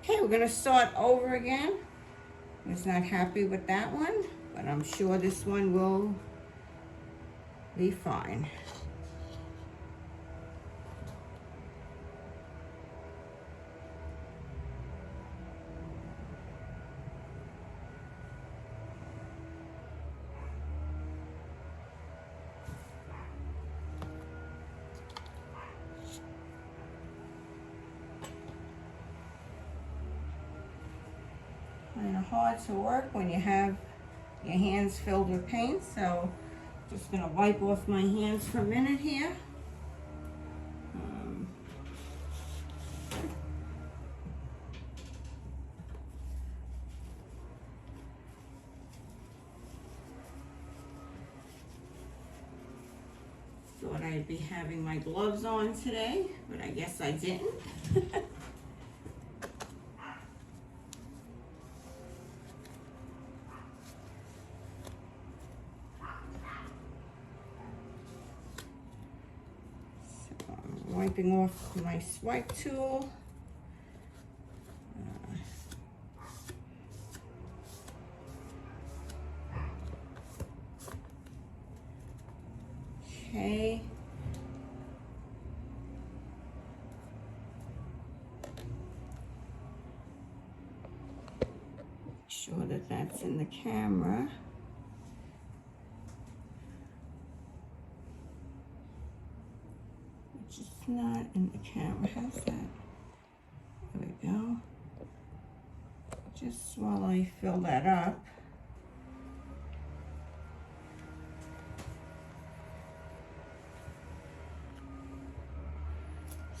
Okay, we're gonna start over again. I was not happy with that one, but I'm sure this one will be fine. Kind of hard to work when you have your hands filled with paint, so just gonna wipe off my hands for a minute here. Thought I'd be having my gloves on today, but I guess I didn't. Wiping off my swipe tool. Okay. Make sure that that's in the camera. Which is not in the camera. How's that? There we go. Just while I fill that up.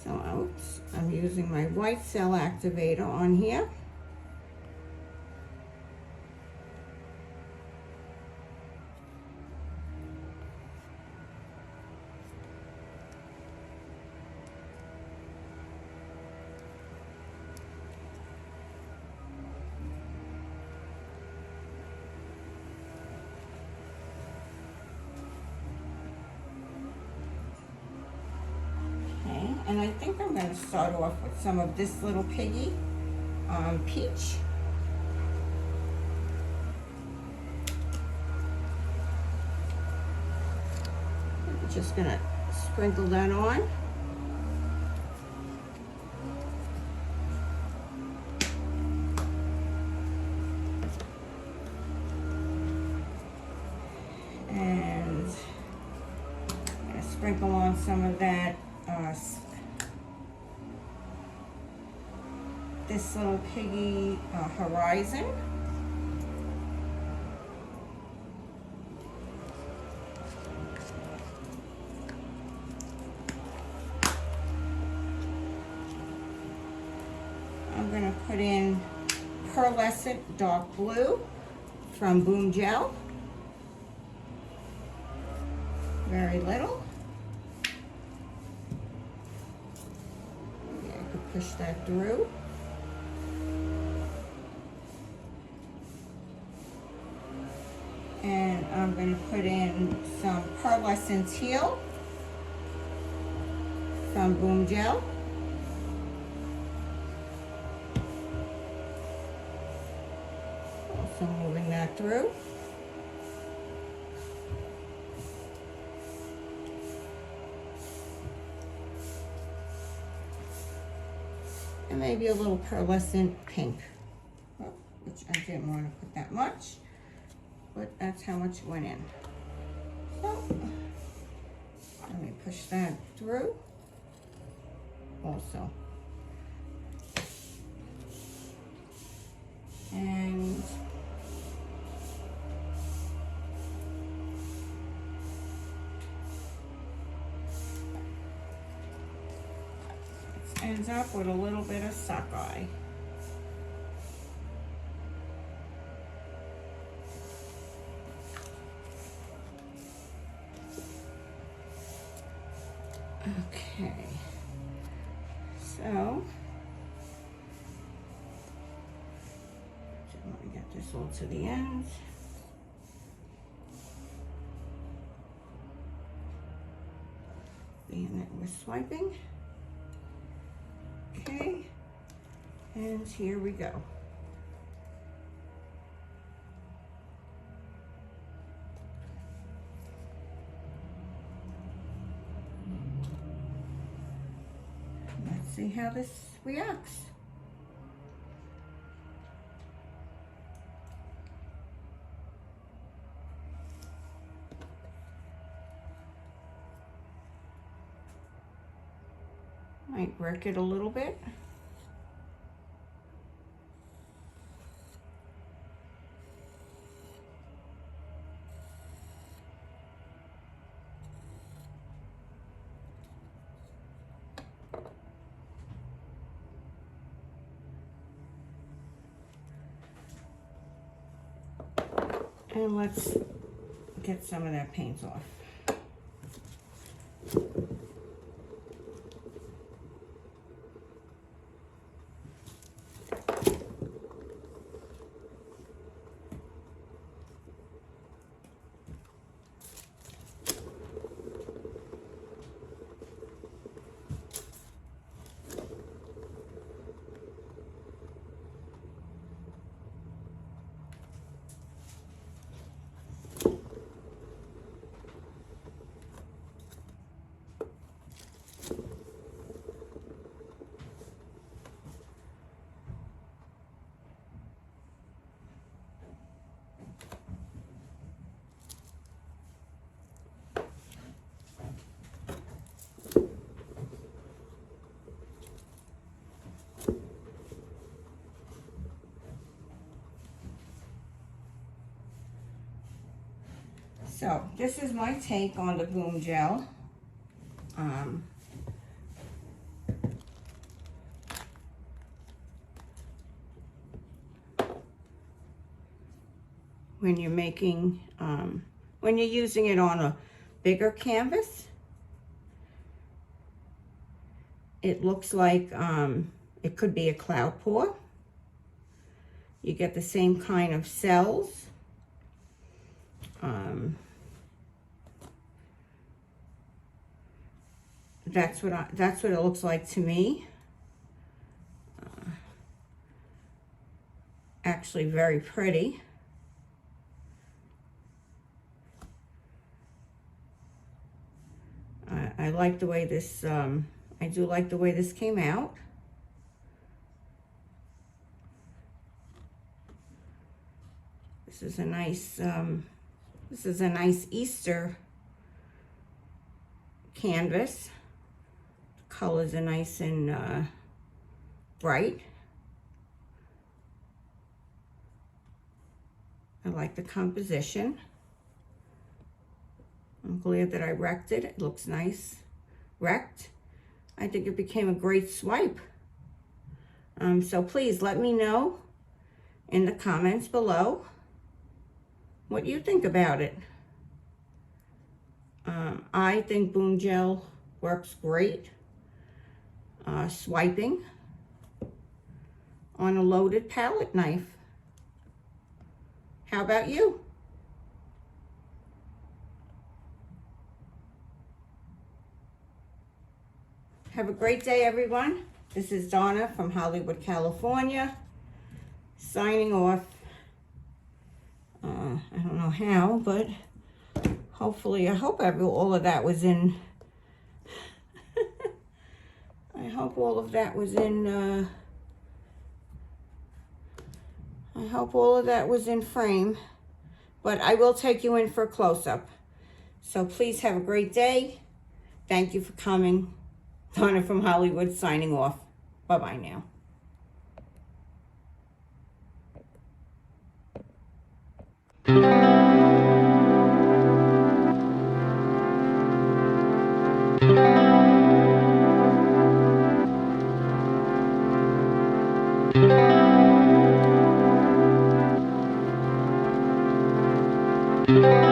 So I'm using my white cell activator on here. And I think I'm going to start off with some of this little piggy peach. I'm just going to sprinkle that on. And I'm going to sprinkle on some of that this little piggy horizon. I'm going to put in pearlescent dark blue from Boom Gel. Very little. Yeah, I could push that through. And I'm going to put in some pearlescent teal from Boom Gel. Also moving that through. And maybe a little pearlescent pink, which I didn't want to put that much. But that's how much went in. So, let me push that through also. And it ends up with a little bit of sockeye. Okay, so I want to get this all to the end. Being that we're swiping. Okay, And here we go. Let's see how this reacts. Might work it a little bit. And let's get some of that paint off. So this is my take on the Boom Gel. When you're making, when you're using it on a bigger canvas, it looks like it could be a cloud pour. You get the same kind of cells. That's what it looks like to me. Actually very pretty. I like the way this, I do like the way this came out. This is a nice Easter canvas. The colors are nice and bright. I like the composition. I'm glad that I wrecked it. It looks nice wrecked. I think it became a great swipe. So please let me know in the comments below what you think about it. I think Boom Gel works great. Swiping on a loaded palette knife. How about you? Have a great day, everyone. This is Donna from Hollywood, California, signing off. I don't know how, but hopefully, I hope all of that was in. I hope all of that was in. I hope all of that was in frame, but I will take you in for a close-up. So please have a great day. Thank you for coming. Donna from Hollywood signing off. Bye-bye now. Thank you.